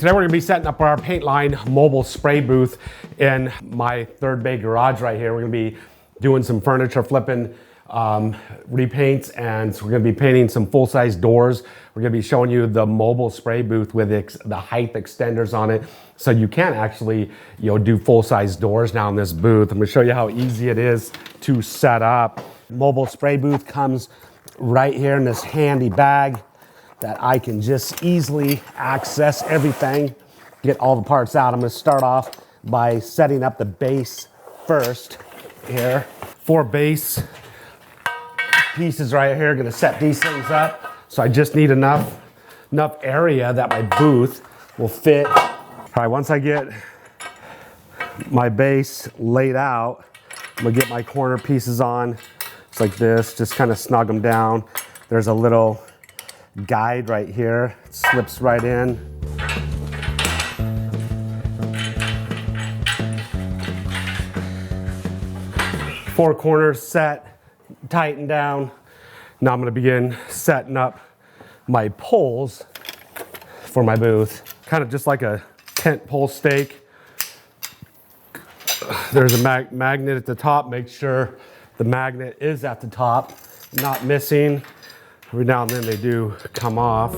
Today we're going to be setting up our Paintline mobile spray booth in my third bay garage right here. We're going to be doing some furniture flipping, repaints, and we're going to be painting some full-size doors. We're going to be showing you the mobile spray booth with the height extenders on it, so you can actually, do full-size doors now in this booth. I'm going to show you how easy it is to set up. Mobile spray booth comes right here in this handy bag that I can just easily access everything, get all the parts out. I'm going to start off by setting up the base first here. 4 base pieces right here. Going to set these things up. So I just need enough area that my booth will fit. All right, once I get my base laid out, I'm going to get my corner pieces on. It's like this, just kind of snug them down. There's a little guide right here. It slips right in. Four corners set, tighten down. Now I'm going to begin setting up my poles for my booth. Kind of just like a tent pole stake. There's a magnet at the top. Make sure the magnet is at the top, not missing. Every now and then they do come off.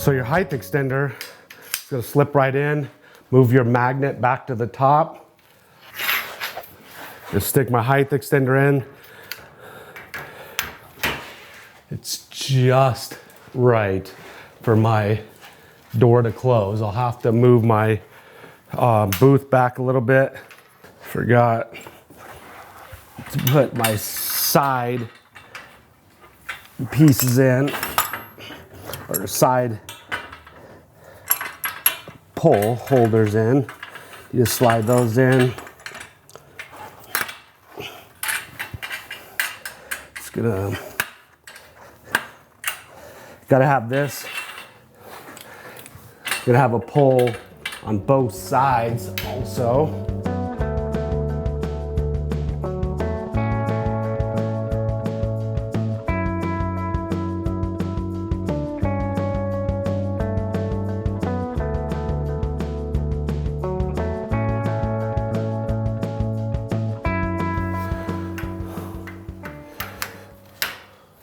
So your height extender is going to slip right in. Move your magnet back to the top. Just stick my height extender in. It's just right for my door to close. I'll have to move my booth back a little bit. Forgot to put my side pieces in, or side pole holders in. You just slide those in. It's gotta have this. Gonna have a pole on both sides also.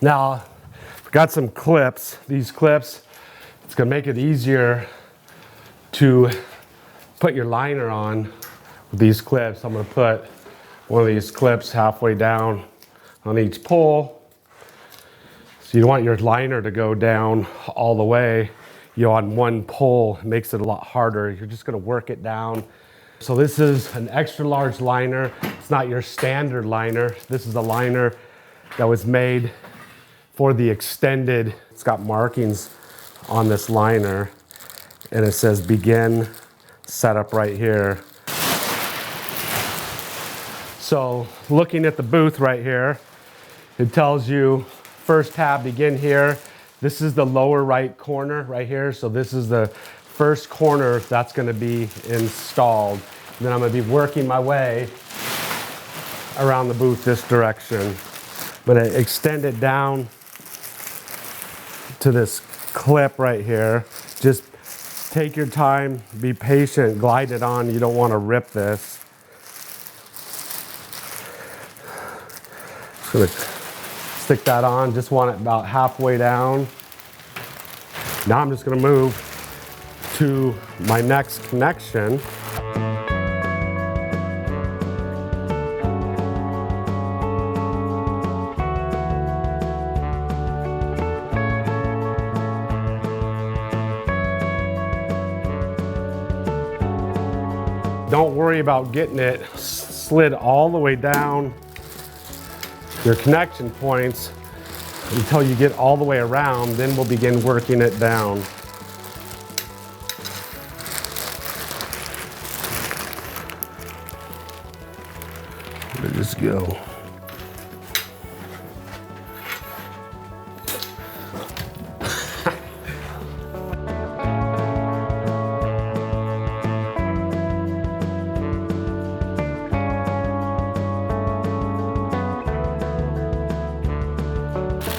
Now, I've got some clips. These clips, it's gonna make it easier to put your liner on with these clips. I'm gonna put one of these clips halfway down on each pole. So you don't want your liner to go down all the way, on one pole. It makes it a lot harder. You're just gonna work it down. So this is an extra large liner. It's not your standard liner. This is a liner that was made for the extended. It's got markings on this liner, and it says begin setup right here. So looking at the booth right here, it tells you first tab, begin here. This is the lower right corner right here. So this is the first corner that's going to be installed. And then I'm going to be working my way around the booth this direction. I'm going to extend it down to this clip right here. Just take your time, be patient, glide it on. You don't want to rip this. Just gonna stick that on, just want it about halfway down. Now I'm just gonna move to my next connection. Don't worry about getting it slid all the way down your connection points until you get all the way around, then we'll begin working it down. Let me just go.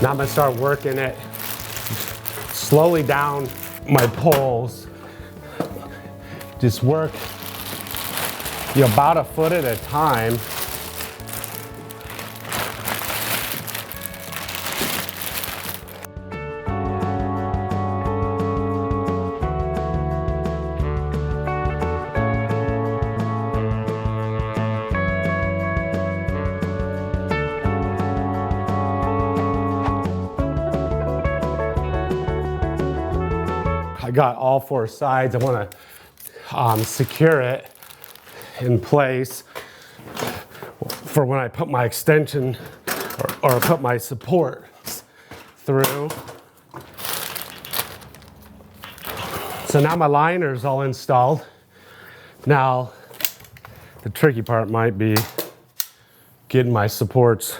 Now I'm gonna start working it slowly down my poles. Just work about a foot at a time. I got all four sides. I want to secure it in place for when I put my extension or put my support through. So now my liner's all installed. Now the tricky part might be getting my supports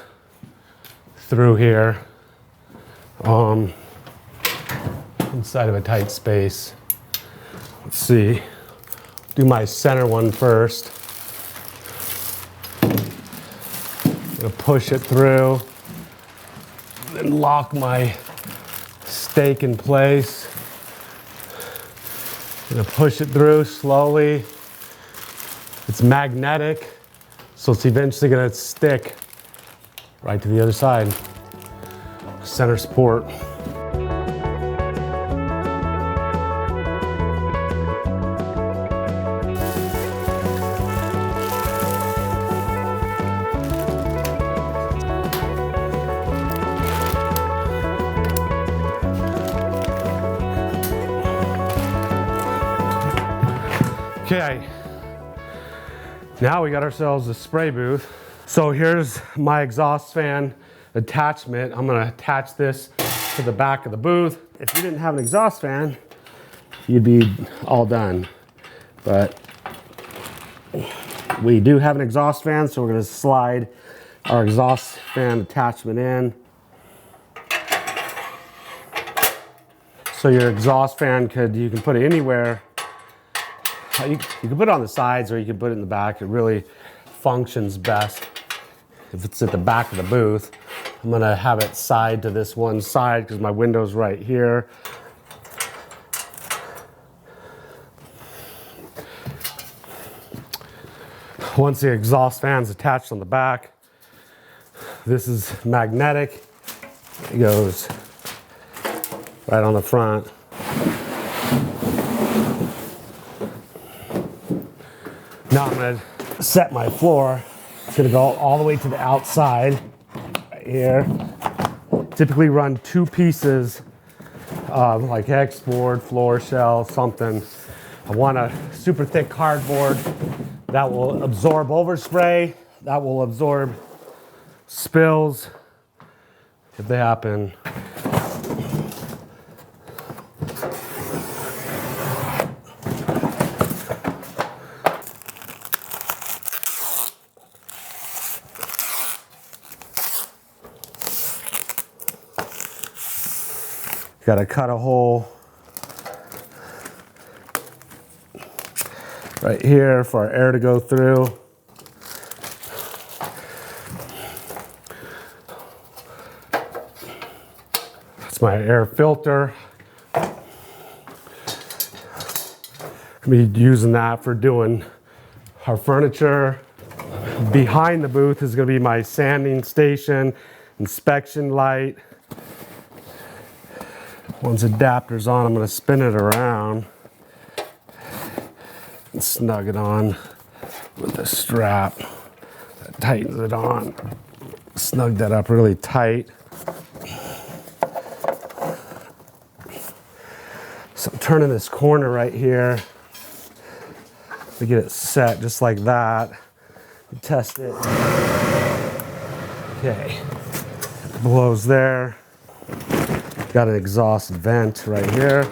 through here. Inside of a tight space. Let's see. Do my center one first. I'm gonna push it through. Then lock my stake in place. Gonna push it through slowly. It's magnetic, so it's eventually gonna stick right to the other side. Center support. Okay, now we got ourselves a spray booth. So here's my exhaust fan attachment. I'm gonna attach this to the back of the booth. If you didn't have an exhaust fan, you'd be all done. But we do have an exhaust fan, so we're gonna slide our exhaust fan attachment in. So your exhaust fan you can put it anywhere. You can put it on the sides or you can put it in the back. It really functions best if it's at the back of the booth. I'm gonna have it side to this one side because my window's right here. Once the exhaust fan's attached on the back, this is magnetic. It goes right on the front. Now I'm gonna set my floor. It's gonna go all the way to the outside, right here. Typically run 2 pieces of like hex board, floor shell, something. I want a super thick cardboard that will absorb overspray, that will absorb spills if they happen. Got to cut a hole right here for our air to go through. That's my air filter. I'm gonna be using that for doing our furniture. Behind the booth is gonna be my sanding station, inspection light. Once the adapter's on, I'm gonna spin it around and snug it on with a strap that tightens it on. Snug that up really tight. So I'm turning this corner right here to get it set just like that. Test it. Okay, blows there. Got an exhaust vent right here.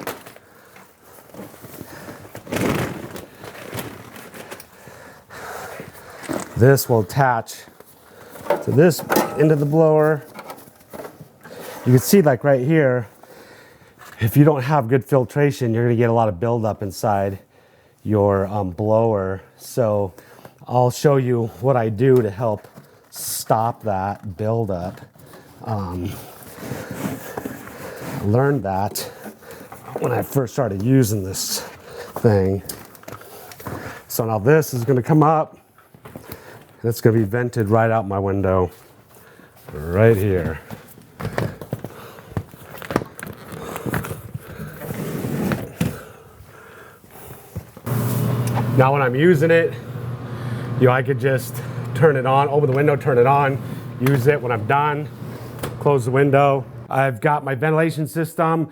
This will attach to this end of the blower. You can see like right here, if you don't have good filtration, you're gonna get a lot of buildup inside your blower. So I'll show you what I do to help stop that buildup. learned that when I first started using this thing. So now this is gonna come up, and it's gonna be vented right out my window, right here. Now when I'm using it, I could just turn it on, open the window, turn it on, use it when I'm done, close the window. I've got my ventilation system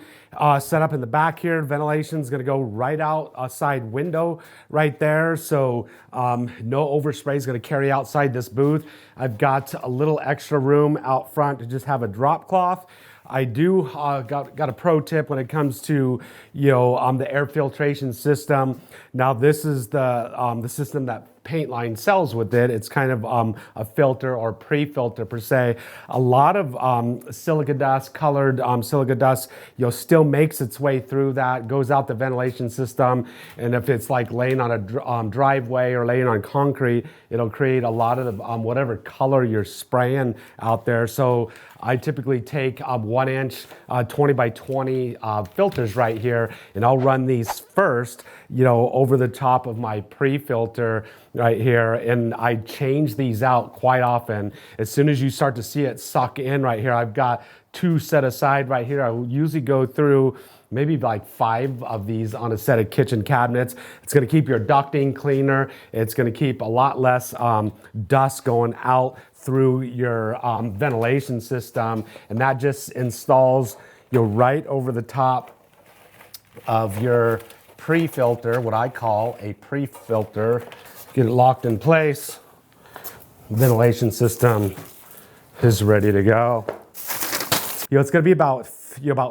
set up in the back here. Ventilation's gonna go right out a side window right there. So no overspray is gonna carry outside this booth. I've got a little extra room out front to just have a drop cloth. I do got a pro tip when it comes to the air filtration system. Now this is the system that Paintline sells with it. It's kind of a filter or pre-filter per se. A lot of silica dust, colored silica dust, still makes its way through that, goes out the ventilation system, and if it's like laying on a driveway or laying on concrete, it'll create a lot of the whatever color you're spraying out there. So I typically take 1 inch 20 by 20 filters right here, and I'll run these first, over the top of my pre-filter right here, and I change these out quite often. As soon as you start to see it suck in right here, I've got 2 set aside right here. I will usually go through maybe like 5 of these on a set of kitchen cabinets. It's gonna keep your ducting cleaner. It's gonna keep a lot less dust going out through your ventilation system, and that just installs right over the top of your pre-filter, what I call a pre-filter. Get it locked in place. Ventilation system is ready to go. It's gonna be about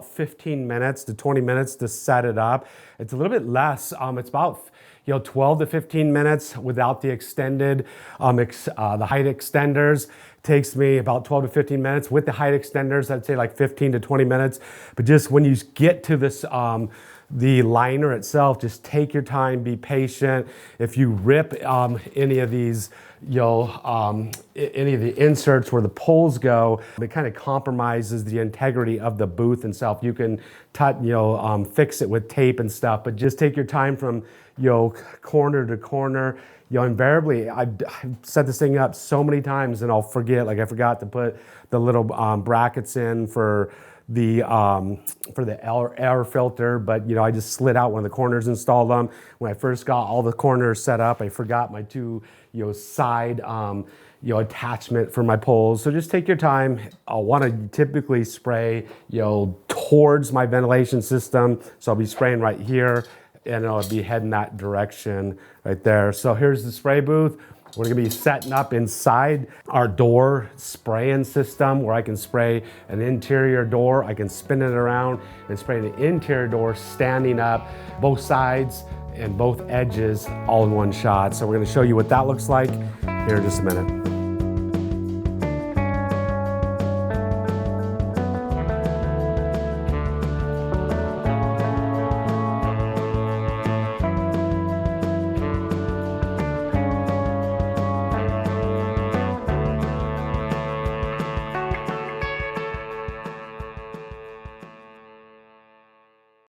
15 minutes to 20 minutes to set it up. It's a little bit less. It's about 12 to 15 minutes without the extended, the height extenders. Takes me about 12 to 15 minutes. With the height extenders, I'd say like 15 to 20 minutes. But just when you get to this, the liner itself, just take your time, be patient. If you rip any of these, any of the inserts where the poles go, it kind of compromises the integrity of the booth itself. You can fix it with tape and stuff, but just take your time from corner to corner. Invariably, I've set this thing up so many times and I'll forget, like I forgot to put the little brackets in for the air filter, but I just slid out one of the corners, installed them. When I first got all the corners set up, I forgot my 2 side attachment for my poles. So just take your time. I'll want to typically spray towards my ventilation system, so I'll be spraying right here, and I'll be heading that direction right there. So here's the spray booth. We're gonna be setting up inside our door spraying system where I can spray an interior door. I can spin it around and spray the interior door standing up, both sides and both edges all in one shot. So we're gonna show you what that looks like here in just a minute.